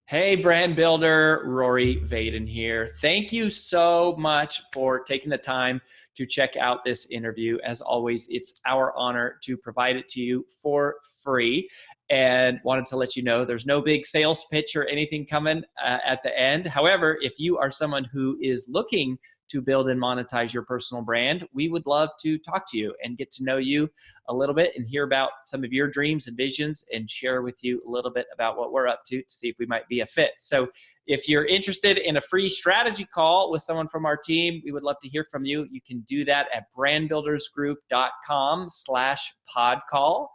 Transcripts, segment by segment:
Hey, brand builder, Rory Vaden here. Thank you so much for taking the time to check out this interview. As always, it's our honor to provide it to you for free. And wanted to let you know there's no big sales pitch or anything coming at the end. However, if you are someone who is looking to build and monetize your personal brand, we would love to talk to you and get to know you a little bit and hear about some of your dreams and visions and share with you a little bit about what we're up to see if we might be a fit. So if you're interested in a free strategy call with someone from our team, we would love to hear from you. You can do that at brandbuildersgroup.com/podcall,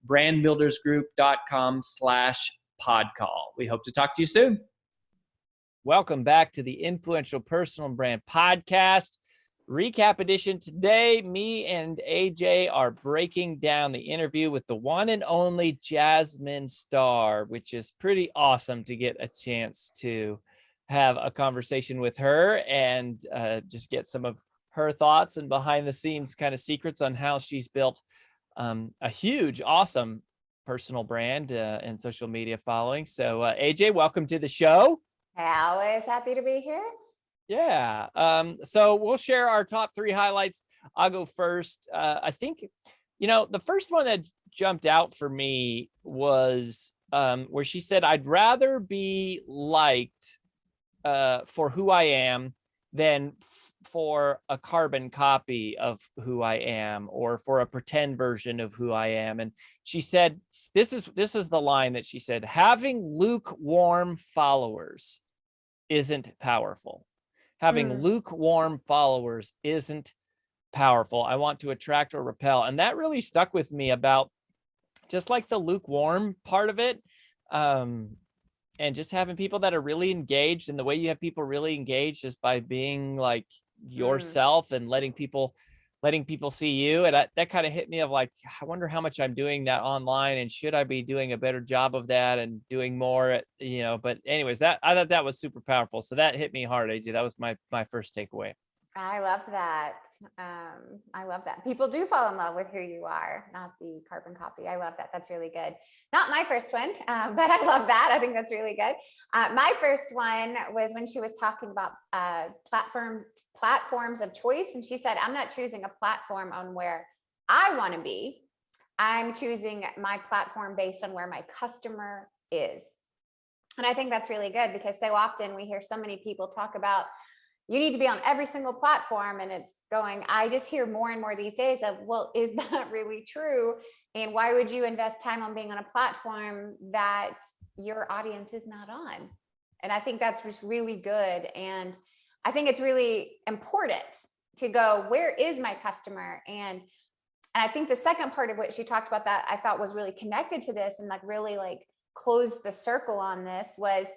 brandbuildersgroup.com/podcall. We hope to talk to you soon. Welcome back to the Influential Personal Brand Podcast. Recap edition today. Me and AJ are breaking down the interview with the one and only Jasmine Star, which is pretty awesome to get a chance to have a conversation with her and just get some of her thoughts and behind the scenes kind of secrets on how she's built a huge, awesome personal brand and social media following. So AJ, welcome to the show. Always happy to be here. Yeah. So we'll share our top 3 highlights. I'll go first. I think, the first one that jumped out for me was where she said, I'd rather be liked for who I am than for a carbon copy of who I am or for a pretend version of who I am. And she said, this is the line that she said, having lukewarm followers isn't powerful. Having lukewarm followers isn't powerful. I want to attract or repel. And that really stuck with me about just like the lukewarm part of it. And just having people that are really engaged, and the way you have people really engaged is by being like yourself and letting people see you. And that kind of hit me of like, I wonder how much I'm doing that online, and should I be doing a better job of that and doing more but anyways, I thought that was super powerful. So that hit me hard, AJ. That was my first takeaway. I love that. I love that. People do fall in love with who you are, not the carbon copy. I love that. That's really good. Not my first one, but I love that. I think that's really good. My first one was when she was talking about platforms of choice. And she said, I'm not choosing a platform on where I want to be. I'm choosing my platform based on where my customer is. And I think that's really good, because so often we hear so many people talk about, you need to be on every single platform. And it's going, I just hear more and more these days of, well, is that really true? And why would you invest time on being on a platform that your audience is not on? And I think that's just really good. And I think it's really important to go, where is my customer? And I think the second part of what she talked about that I thought was really connected to this and like really like closed the circle on this was,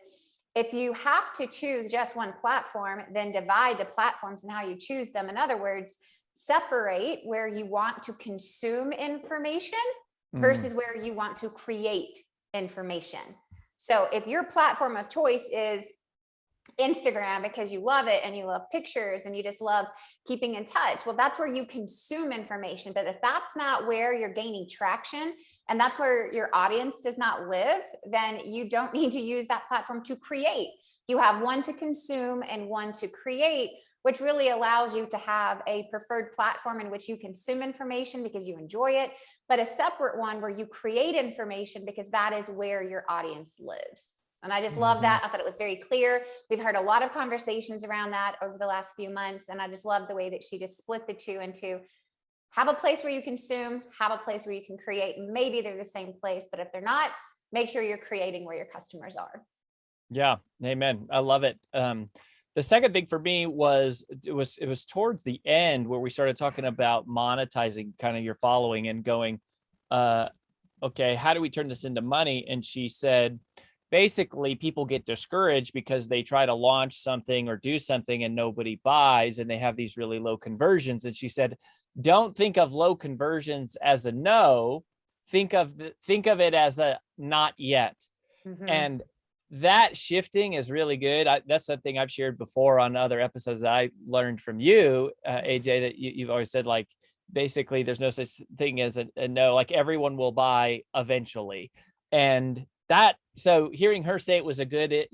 if you have to choose just one platform, then divide the platforms and how you choose them. In other words, separate where you want to consume information versus where you want to create information. So if your platform of choice is Instagram because you love it and you love pictures and you just love keeping in touch, well, that's where you consume information. But if that's not where you're gaining traction and that's where your audience does not live, then you don't need to use that platform to create. You have one to consume and one to create, which really allows you to have a preferred platform in which you consume information because you enjoy it, but a separate one where you create information because that is where your audience lives. And I just love that. I thought it was very clear. We've heard a lot of conversations around that over the last few months. And I just love the way that she just split the two into have a place where you consume, have a place where you can create. Maybe they're the same place, but if they're not, make sure you're creating where your customers are. Yeah. Amen. I love it. The second thing for me was it was towards the end where we started talking about monetizing kind of your following and going, okay, how do we turn this into money? And she said, basically people get discouraged because they try to launch something or do something and nobody buys and they have these really low conversions. And she said, don't think of low conversions as a no, think of it as a not yet. And that shifting is really good. That's something I've shared before on other episodes that I learned from you, AJ, that you've always said, like, basically there's no such thing as a no, like everyone will buy eventually. And so hearing her say it was a good,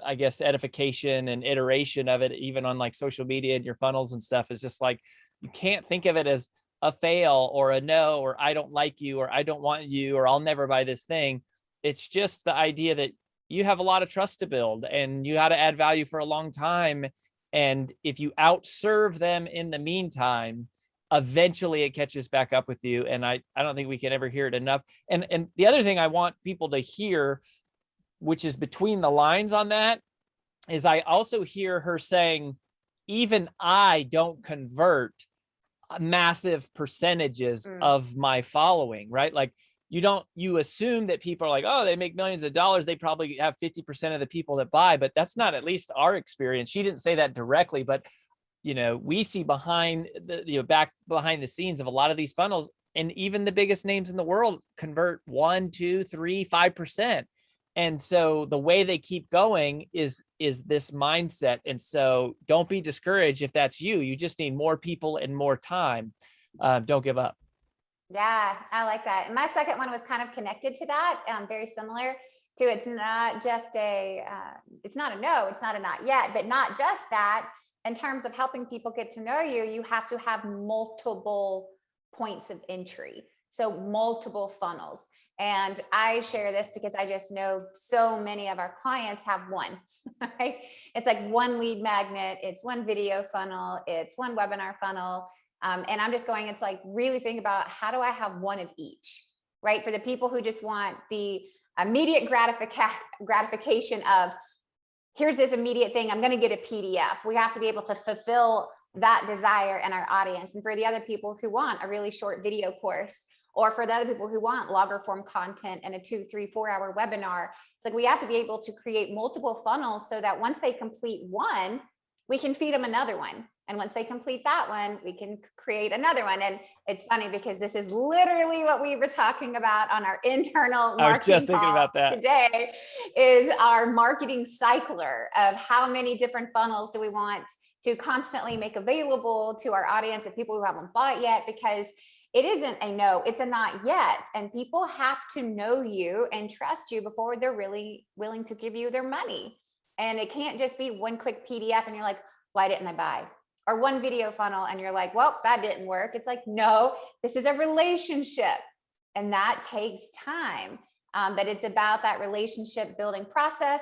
I guess, edification and iteration of it, even on like social media and your funnels and stuff, is just like, you can't think of it as a fail or a no, or I don't like you, or I don't want you, or I'll never buy this thing. It's just the idea that you have a lot of trust to build and you got to add value for a long time. And if you outserve them in the meantime, eventually it catches back up with you. And I don't think we can ever hear it enough. And the other thing I want people to hear, which is between the lines on that, is I also hear her saying, even I don't convert massive percentages of my following, right? Like you assume that people are like, oh, they make millions of dollars, they probably have 50% of the people that buy, but that's not at least our experience. She didn't say that directly, but we see behind the back behind the scenes of a lot of these funnels, and even the biggest names in the world convert 1, 2, 3, 5%. And so the way they keep going is this mindset. And so don't be discouraged if that's you. You just need more people and more time. Don't give up. Yeah, I like that. And my second one was kind of connected to that, very similar to, it's not just it's not a no, it's not a not yet, but not just that. In terms of helping people get to know you, you have to have multiple points of entry. So multiple funnels. And I share this because I just know so many of our clients have one, right? It's like one lead magnet, it's one video funnel, it's one webinar funnel. And I'm just going, it's like, really think about, how do I have one of each, right? For the people who just want the immediate gratification of, here's this immediate thing, I'm going to get a PDF. We have to be able to fulfill that desire in our audience. And for the other people who want a really short video course, or for the other people who want longer form content and a 2, 3, 4 hour webinar, it's like, we have to be able to create multiple funnels so that once they complete one, we can feed them another one. And once they complete that one, we can create another one. And it's funny because this is literally what we were talking about on our internal marketing I was just thinking about that today, is our marketing cycler of how many different funnels do we want to constantly make available to our audience and people who haven't bought yet, because it isn't a no, it's a not yet. And people have to know you and trust you before they're really willing to give you their money. And it can't just be one quick PDF and you're like, why didn't I buy? Or one video funnel and you're like, well, that didn't work. It's like, no, this is a relationship and that takes time. But it's about that relationship building process.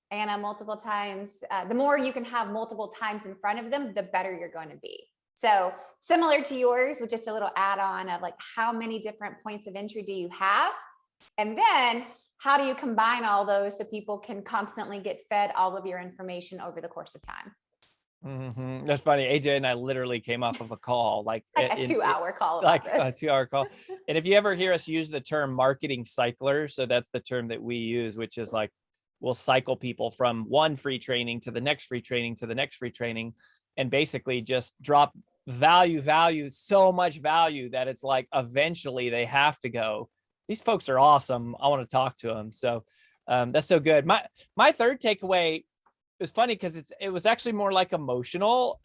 And multiple times, the more you can have multiple times in front of them, the better you're going to be. So similar to yours, with just a little add-on of like, how many different points of entry do you have? And then how do you combine all those so people can constantly get fed all of your information over the course of time? Mm-hmm. That's funny. AJ and I literally came off of a call, like a 2-hour call. Like a 2-hour call. And if you ever hear us use the term marketing cycler, so that's the term that we use, which is like, we'll cycle people from one free training to the next free training to the next free training, and basically just drop value, so much value that it's like, eventually they have to go, these folks are awesome, I want to talk to them. So that's so good. My third takeaway, it was funny because it was actually more like emotional.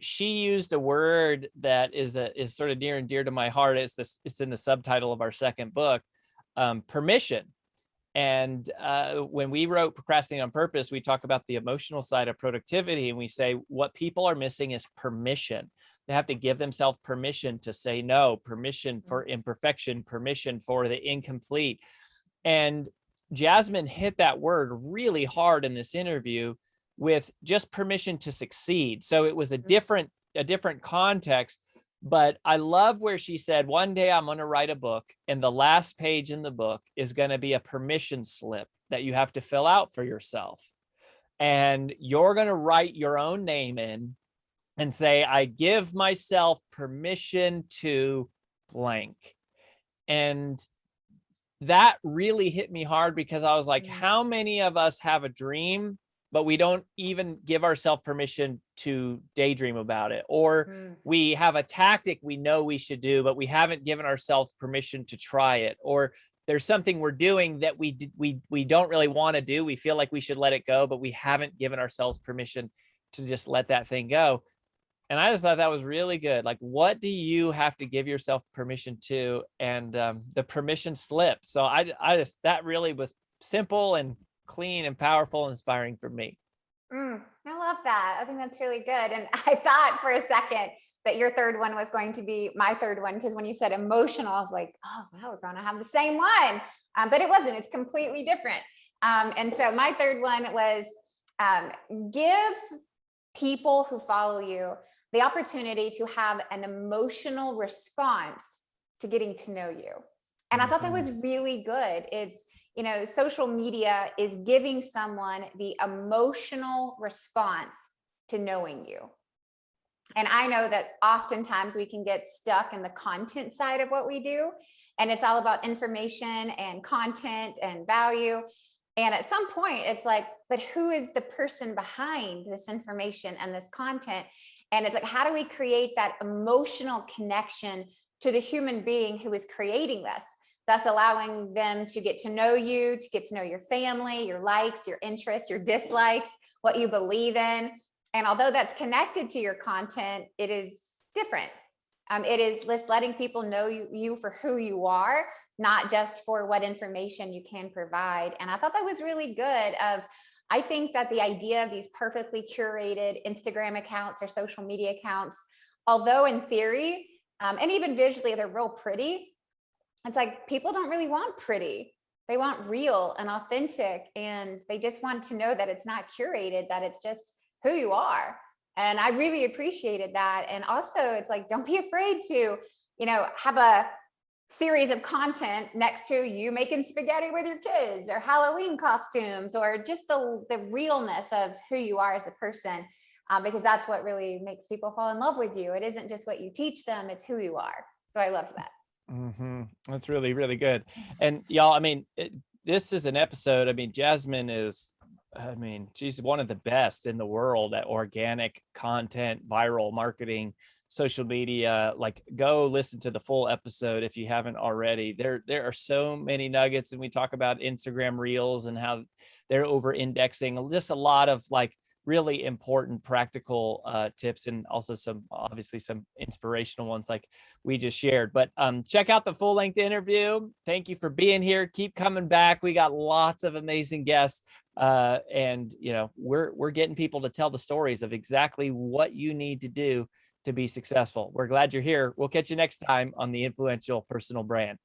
She used a word that is sort of near and dear to my heart. It's in the subtitle of our second book, permission. And when we wrote Procrastinating on Purpose, we talk about the emotional side of productivity, and we say what people are missing is permission. They have to give themselves permission to say no, permission for imperfection, permission for the incomplete. And Jasmine hit that word really hard in this interview with just permission to succeed. So it was a different context, but I love where she said, one day I'm going to write a book, and the last page in the book is going to be a permission slip that you have to fill out for yourself. And you're going to write your own name in and say, I give myself permission to blank. And that really hit me hard, because I was like, how many of us have a dream, but we don't even give ourselves permission to daydream about it? Or we have a tactic we know we should do, but we haven't given ourselves permission to try it. Or there's something we're doing that we don't really want to do. We feel like we should let it go, but we haven't given ourselves permission to just let that thing go. And I just thought that was really good. Like, what do you have to give yourself permission to, and the permission slip. So I just, that really was simple and clean and powerful and inspiring for me. I love that. I think that's really good. And I thought for a second that your third one was going to be my third one, because when you said emotional, I was like, oh, wow, we're going to have the same one. But it wasn't. It's completely different. And so my third one was give people who follow you the opportunity to have an emotional response to getting to know you. And I thought that was really good. It's, you know, social media is giving someone the emotional response to knowing you. And I know that oftentimes we can get stuck in the content side of what we do. And it's all about information and content and value. And at some point it's like, but who is the person behind this information and this content? And it's like, how do we create that emotional connection to the human being who is creating this, thus allowing them to get to know you, to get to know your family, your likes, your interests, your dislikes, what you believe in. And although that's connected to your content, it is different. It is just letting people know you for who you are, not just for what information you can provide. And I thought that was really good. I think that the idea of these perfectly curated Instagram accounts or social media accounts, although in theory, and even visually, they're real pretty, it's like people don't really want pretty. They want real and authentic. And they just want to know that it's not curated, that it's just who you are. And I really appreciated that. And also it's like, don't be afraid to, you know, have a series of content next to you making spaghetti with your kids, or Halloween costumes, or just the realness of who you are as a person, because that's what really makes people fall in love with you. It isn't just what you teach them, it's who you are. So I love that. That's really, really good. And y'all, I mean, this is an episode. I mean, Jasmine is, I mean, she's one of the best in the world at organic content, viral marketing, social media. Like, go listen to the full episode if you haven't already. There are so many nuggets, and we talk about Instagram reels and how they're over indexing, just a lot of like really important practical tips, and also some, obviously some inspirational ones like we just shared. But check out the full length interview. Thank you for being here. Keep coming back. We got lots of amazing guests. And you know, we're getting people to tell the stories of exactly what you need to do to be successful. We're glad you're here. We'll catch you next time on The Influential Personal Brand.